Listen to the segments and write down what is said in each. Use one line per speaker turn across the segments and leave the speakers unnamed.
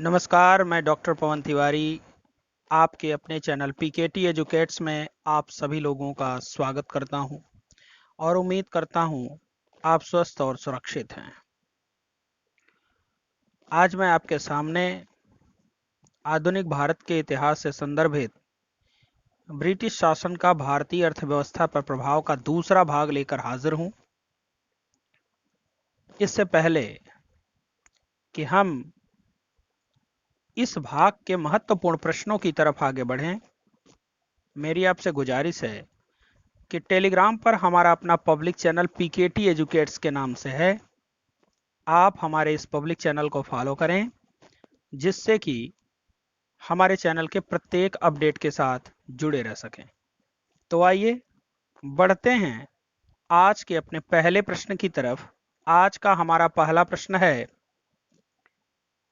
नमस्कार, मैं डॉक्टर पवन तिवारी आपके अपने चैनल पीकेटी एजुकेट्स में आप सभी लोगों का स्वागत करता हूं और उम्मीद करता हूं आप स्वस्थ और सुरक्षित हैं। आज मैं आपके सामने आधुनिक भारत के इतिहास से संदर्भित ब्रिटिश शासन का भारतीय अर्थव्यवस्था पर प्रभाव का दूसरा भाग लेकर हाजिर हूं। इससे पहले कि हम इस भाग के महत्वपूर्ण प्रश्नों की तरफ आगे बढ़ें, मेरी आपसे गुजारिश है कि टेलीग्राम पर हमारा अपना पब्लिक चैनल पीकेटी एजुकेट्स के नाम से है। आप हमारे इस पब्लिक चैनल को फॉलो करें जिससे कि हमारे चैनल के प्रत्येक अपडेट के साथ जुड़े रह सकें। तो आइए बढ़ते हैं आज के अपने पहले प्रश्न की तरफ। आज का हमारा पहला प्रश्न है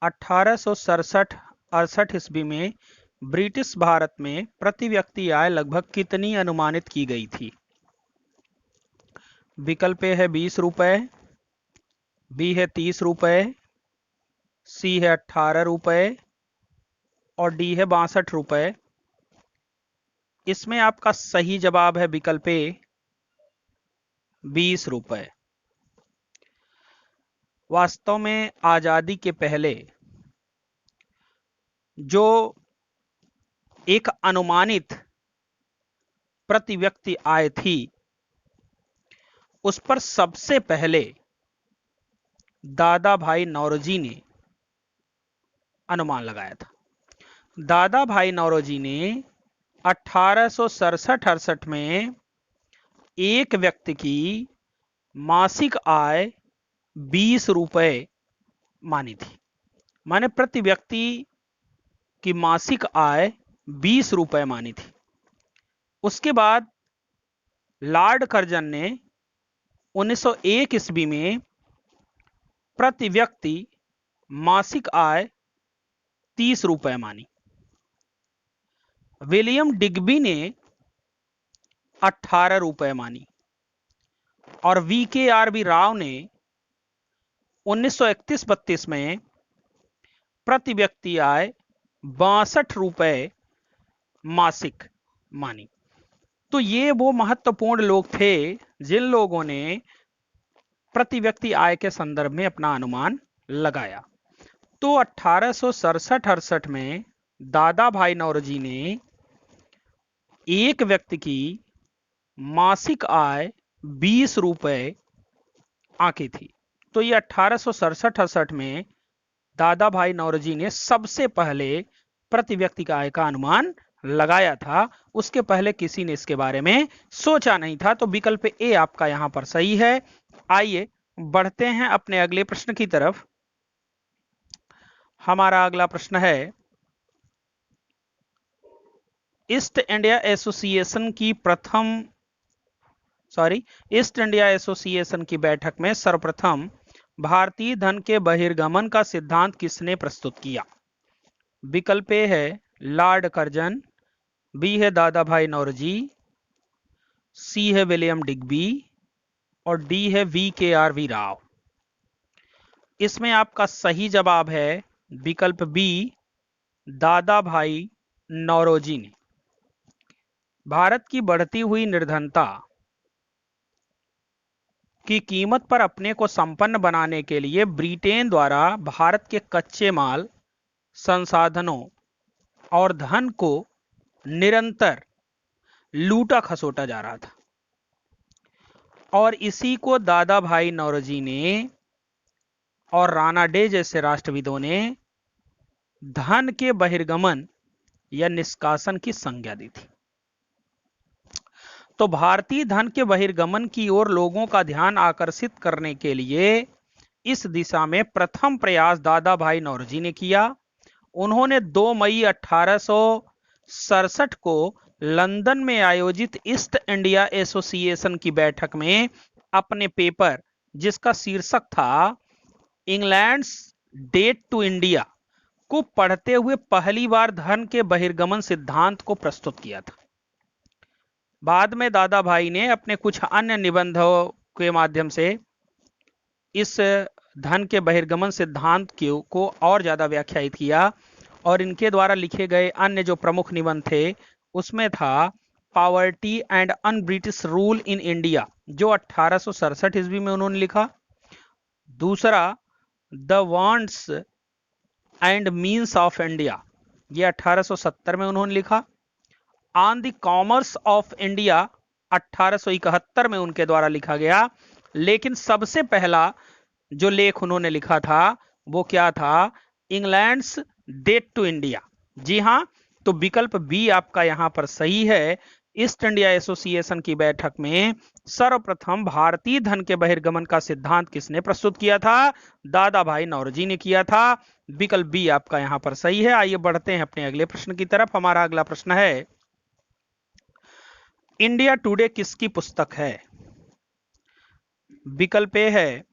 1867-68 ईस्वी में ब्रिटिश भारत में प्रति व्यक्ति आय लगभग कितनी अनुमानित की गई थी? विकल्प ए है 20 रुपए, बी है 30 रुपए, सी है 18 रुपए और डी है 62 रुपए। इसमें आपका सही जवाब है विकल्प ए 20 रुपए। वास्तव में आजादी के पहले जो एक अनुमानित प्रति व्यक्ति आय थी उस पर सबसे पहले दादा भाई नौरोजी ने अनुमान लगाया था। दादा भाई नौरोजी ने 1867-68 में एक व्यक्ति की मासिक आय 20 रुपए मानी थी। माने प्रति व्यक्ति की मासिक आय 20 रुपए मानी थी। उसके बाद लॉर्ड कर्जन ने 1901 ईस्वी में प्रति व्यक्ति मासिक आय 30 रुपए मानी। विलियम डिग्बी ने 18 रुपए मानी और VKRB राव ने 1931-32 में प्रति व्यक्ति आय 62 रुपए मासिक मानी। तो ये वो महत्वपूर्ण लोग थे जिन लोगों ने प्रति व्यक्ति आय के संदर्भ में अपना अनुमान लगाया। तो 1867-68 में दादा भाई नौरोजी ने एक व्यक्ति की मासिक आय 20 रुपए आंकी थी। तो ये 1867-68 में दादा भाई नौरोजी ने सबसे पहले प्रति व्यक्ति का आय का अनुमान लगाया था। उसके पहले किसी ने इसके बारे में सोचा नहीं था। तो विकल्प ए आपका यहां पर सही है। आइए बढ़ते हैं अपने अगले प्रश्न की तरफ। हमारा अगला प्रश्न है ईस्ट इंडिया एसोसिएशन की बैठक में सर्वप्रथम भारतीय धन के बहिर्गमन का सिद्धांत किसने प्रस्तुत किया? विकल्प ए है लॉर्ड कर्जन, बी है दादा भाई नौरोजी, सी है विलियम डिग्बी और डी है VKRB राव। इसमें आपका सही जवाब है विकल्प बी दादा भाई नौरोजी ने। भारत की बढ़ती हुई निर्धनता की कीमत पर अपने को संपन्न बनाने के लिए ब्रिटेन द्वारा भारत के कच्चे माल, संसाधनों और धन को निरंतर लूटा खसोटा जा रहा था और इसी को दादा भाई नौरोजी ने और राणा डे जैसे राष्ट्रविदों ने धन के बहिर्गमन या निष्कासन की संज्ञा दी थी। तो भारतीय धन के बहिर्गमन की ओर लोगों का ध्यान आकर्षित करने के लिए इस दिशा में प्रथम प्रयास दादा भाई नौरोजी ने किया। उन्होंने 2 मई 1867 को लंदन में आयोजित ईस्ट इंडिया एसोसिएशन की बैठक में अपने पेपर, जिसका शीर्षक था इंग्लैंड्स डेट टू इंडिया, को पढ़ते हुए पहली बार धन के बहिर्गमन सिद्धांत को प्रस्तुत किया था। बाद में दादा भाई ने अपने कुछ अन्य निबंधों के माध्यम से इस धन के बहिर्गमन सिद्धांत को और ज्यादा व्याख्यायित किया, और इनके द्वारा लिखे गए अन्य जो प्रमुख निबंध थे उसमें था poverty and un British rule in India, जो 1867 ईस्वी में उन्होंने लिखा। दूसरा the wants and means of India, ये 1870 में उन्होंने लिखा। On the commerce of India 1871 में उनके द्वारा लिखा गया। लेकिन सबसे पहला जो लेख उन्होंने लिखा था वो क्या था? England's debt to India. जी हां, तो विकल्प बी आपका यहां पर सही है। ईस्ट इंडिया एसोसिएशन की बैठक में सर्वप्रथम भारतीय धन के बहिर्गमन का सिद्धांत किसने प्रस्तुत किया था? दादा भाई नौरोजी ने किया था। विकल्प बी आपका यहां पर सही है। आइए बढ़ते हैं अपने अगले प्रश्न की तरफ। हमारा अगला प्रश्न है, इंडिया टुडे किसकी पुस्तक है? विकल्प ए है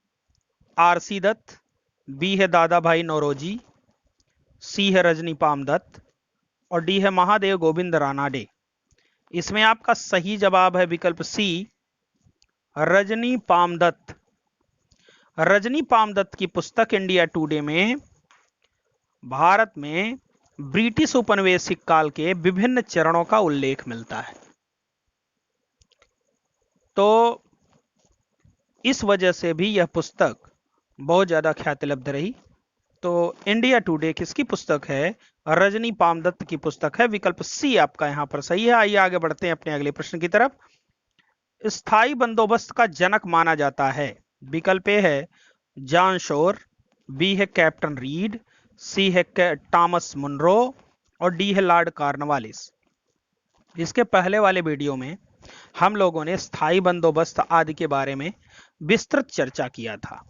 आरसी दत्त, बी है दादा भाई नौरोजी, सी है रजनी पामदत्त और डी है महादेव गोविंद रानाडे। इसमें आपका सही जवाब है विकल्प सी, रजनी पामदत्त। रजनी पामदत्त की पुस्तक इंडिया टुडे में भारत में ब्रिटिश उपनिवेशिक काल के विभिन्न चरणों का उल्लेख मिलता है। तो इस वजह से भी यह पुस्तक बहुत ज्यादा ख्यातिलब्ध रही। तो इंडिया टुडे किसकी पुस्तक है? रजनी पामदत्त की पुस्तक है। विकल्प सी आपका यहां पर सही है। आइए आगे बढ़ते हैं अपने अगले प्रश्न की तरफ। स्थायी बंदोबस्त का जनक माना जाता है। विकल्प ए है जॉन शोर, बी है कैप्टन रीड, सी है टॉमस मुनरो और डी है लॉर्ड कॉर्नवालिस। इसके पहले वाले वीडियो में हम लोगों ने स्थायी बंदोबस्त आदि के बारे में विस्तृत चर्चा किया था।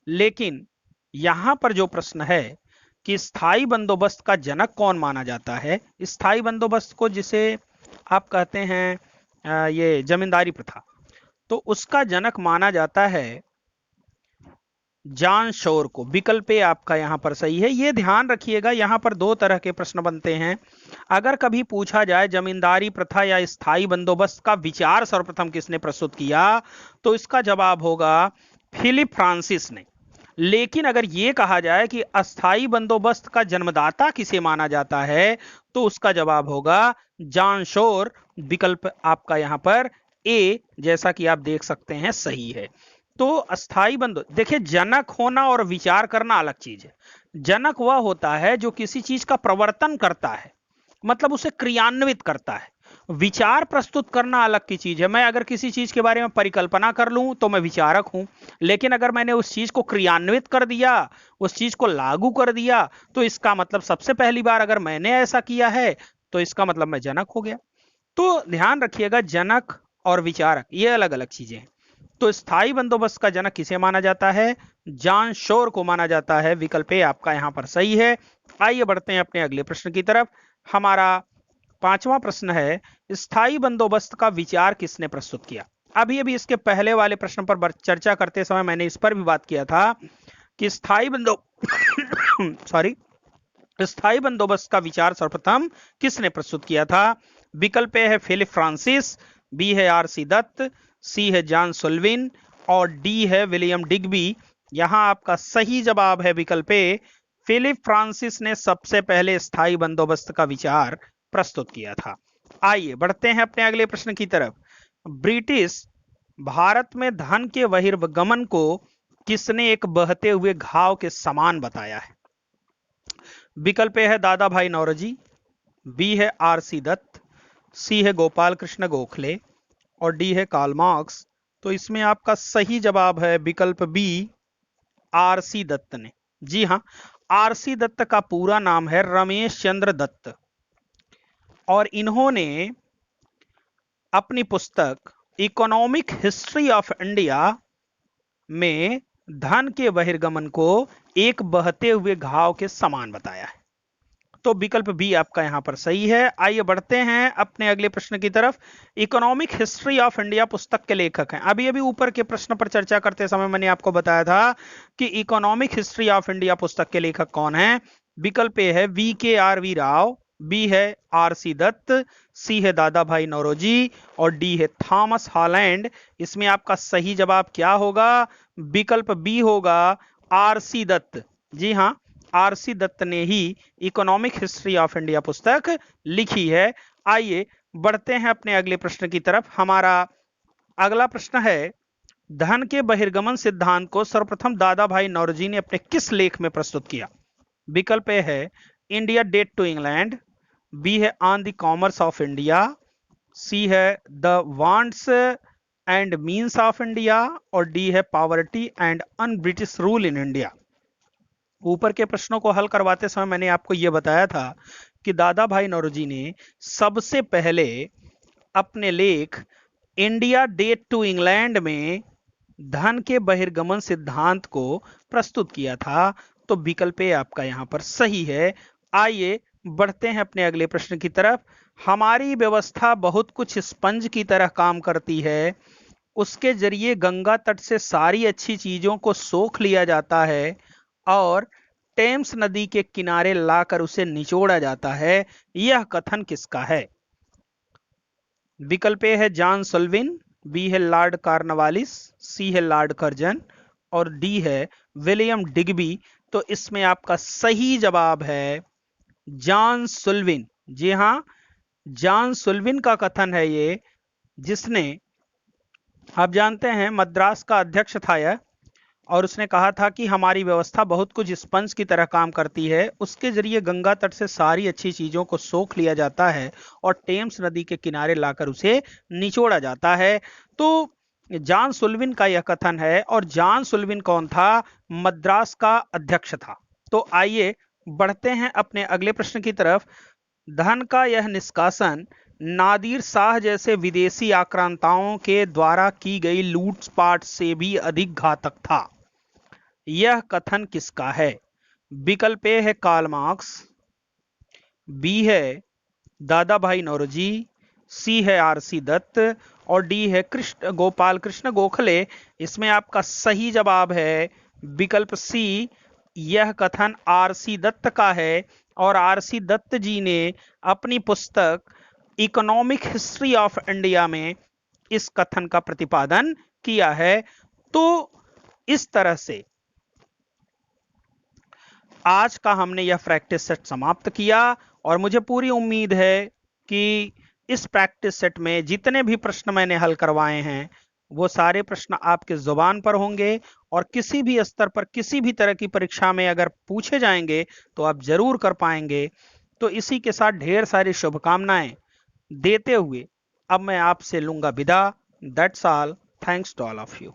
लेकिन यहां पर जो प्रश्न है कि स्थायी बंदोबस्त का जनक कौन माना जाता है, स्थायी बंदोबस्त को जिसे आप कहते हैं ये जमींदारी प्रथा, तो उसका जनक माना जाता है जॉन शोर को। विकल्प ए आपका यहां पर सही है। यह ध्यान रखिएगा, यहां पर दो तरह के प्रश्न बनते हैं। अगर कभी पूछा जाए जमींदारी प्रथा या स्थायी बंदोबस्त का विचार सर्वप्रथम किसने प्रस्तुत किया, तो इसका जवाब होगा फिलिप फ्रांसिस ने। लेकिन अगर यह कहा जाए कि अस्थाई बंदोबस्त का जन्मदाता किसे माना जाता है, तो उसका जवाब होगा जॉन शोर। विकल्प आपका यहां पर ए, जैसा कि आप देख सकते हैं, सही है। तो अस्थाई बंदोबस्त, देखिए, जनक होना और विचार करना अलग चीज है। जनक वह होता है जो किसी चीज का प्रवर्तन करता है, मतलब उसे क्रियान्वित करता है। विचार प्रस्तुत करना अलग की चीज है। मैं अगर किसी चीज के बारे में परिकल्पना कर लूं तो मैं विचारक हूं, लेकिन अगर मैंने उस चीज को क्रियान्वित कर दिया, उस चीज को लागू कर दिया, तो इसका मतलब सबसे पहली बार अगर मैंने ऐसा किया है तो इसका मतलब मैं जनक हो गया। तो ध्यान रखिएगा, जनक और विचारक ये अलग अलग चीजें हैं। तो स्थायी बंदोबस्त का जनक किसे माना जाता है? जॉन शोर को माना जाता है। विकल्प ए आपका यहां पर सही है। आइए बढ़ते हैं अपने अगले प्रश्न की तरफ। हमारा पांचवा प्रश्न है, स्थायी बंदोबस्त का विचार किसने प्रस्तुत किया? अभी अभी इसके पहले वाले प्रश्न पर चर्चा करते समय मैंने इस पर भी बात किया था कि सॉरी, स्थायी बंदोबस्त का विचार सर्वप्रथम किसने प्रस्तुत किया था? विकल्प ए है फिलिप फ्रांसिस, बी है आरसी दत्त, सी है जॉन सुल्विन और डी है विलियम डिग्बी। यहां आपका सही जवाब है विकल्प ए, फिलिप फ्रांसिस ने सबसे पहले स्थायी बंदोबस्त का विचार प्रस्तुत किया था। आइए बढ़ते हैं अपने अगले प्रश्न की तरफ। ब्रिटिश भारत में धन के बहिर्गमन को किसने एक बहते हुए घाव के समान बताया है? विकल्प ए है दादा भाई नौरोजी, बी है आरसी दत्त, सी है गोपाल कृष्ण गोखले और डी है कार्ल मार्क्स। तो इसमें आपका सही जवाब है विकल्प बी, आरसी दत्त ने। जी हां, आरसी दत्त का पूरा नाम है रमेश चंद्र दत्त और इन्होंने अपनी पुस्तक इकोनॉमिक हिस्ट्री ऑफ इंडिया में धन के बहिर्गमन को एक बहते हुए घाव के समान बताया है। तो विकल्प बी आपका यहां पर सही है। आइए बढ़ते हैं अपने अगले प्रश्न की तरफ। इकोनॉमिक हिस्ट्री ऑफ इंडिया पुस्तक के लेखक हैं। अभी अभी ऊपर के प्रश्न पर चर्चा करते समय मैंने आपको बताया था कि इकोनॉमिक हिस्ट्री ऑफ इंडिया पुस्तक के लेखक कौन है। विकल्प ए है वी के आर वी राव, बी है आरसी दत्त, सी है दादा भाई नौरोजी और डी है थॉमस हॉलैंड। इसमें आपका सही जवाब क्या होगा? विकल्प बी होगा, आरसी दत्त। जी हाँ, आरसी दत्त ने ही इकोनॉमिक हिस्ट्री ऑफ इंडिया पुस्तक लिखी है। आइए बढ़ते हैं अपने अगले प्रश्न की तरफ। हमारा अगला प्रश्न है, धन के बहिर्गमन सिद्धांत को सर्वप्रथम दादा भाई नौरोजी ने अपने किस लेख में प्रस्तुत किया? विकल्प ए है India debt to England, B है on the commerce of India, C है the wants and means of India और डी है poverty and un British rule in India. ऊपर के प्रश्नों को हल करवाते समय मैंने आपको यह बताया था कि दादा भाई नौरोजी ने सबसे पहले अपने लेख इंडिया डेट टू इंग्लैंड में धन के बहिर्गमन सिद्धांत को प्रस्तुत किया था। तो विकल्प ए आपका यहां पर सही है। आइए बढ़ते हैं अपने अगले प्रश्न की तरफ। हमारी व्यवस्था बहुत कुछ स्पंज की तरह काम करती है, उसके जरिए गंगा तट से सारी अच्छी चीजों को सोख लिया जाता है और टेम्स नदी के किनारे लाकर उसे निचोड़ा जाता है। यह कथन किसका है? विकल्प ए है जॉन सल्विन, बी है लॉर्ड कॉर्नवालिस, सी है लॉर्ड कर्जन और डी है विलियम डिग्बी। तो इसमें आपका सही जवाब है जॉन सल्विन। जी हां, जॉन सल्विन का कथन है ये, जिसने, आप जानते हैं, मद्रास का अध्यक्ष था यह, और उसने कहा था कि हमारी व्यवस्था बहुत कुछ स्पंज की तरह काम करती है, उसके जरिए गंगा तट से सारी अच्छी चीजों को सोख लिया जाता है और टेम्स नदी के किनारे लाकर उसे निचोड़ा जाता है। तो जॉन सल्विन का यह कथन है। और जॉन सल्विन कौन था? मद्रास का अध्यक्ष था। तो आइए बढ़ते हैं अपने अगले प्रश्न की तरफ। धन का यह निष्कासन नादिर शाह जैसे विदेशी आक्रांताओं के द्वारा की गई लूटपाट से भी अधिक घातक था। यह कथन किसका है? विकल्प ए है कार्ल मार्क्स, बी है दादा भाई नौरोजी, सी है आरसी दत्त और डी है गोपाल कृष्ण गोखले। इसमें आपका सही जवाब है विकल्प सी, यह कथन आरसी दत्त का है। और आरसी दत्त जी ने अपनी पुस्तक इकोनॉमिक हिस्ट्री ऑफ इंडिया में इस कथन का प्रतिपादन किया है। तो इस तरह से आज का हमने यह प्रैक्टिस सेट समाप्त किया और मुझे पूरी उम्मीद है कि इस प्रैक्टिस सेट में जितने भी प्रश्न मैंने हल करवाए हैं वो सारे प्रश्न आपके जुबान पर होंगे और किसी भी स्तर पर किसी भी तरह की परीक्षा में अगर पूछे जाएंगे तो आप जरूर कर पाएंगे। तो इसी के साथ ढेर सारी शुभकामनाएं देते हुए अब मैं आपसे लूंगा विदा। That's all, thanks to all of you.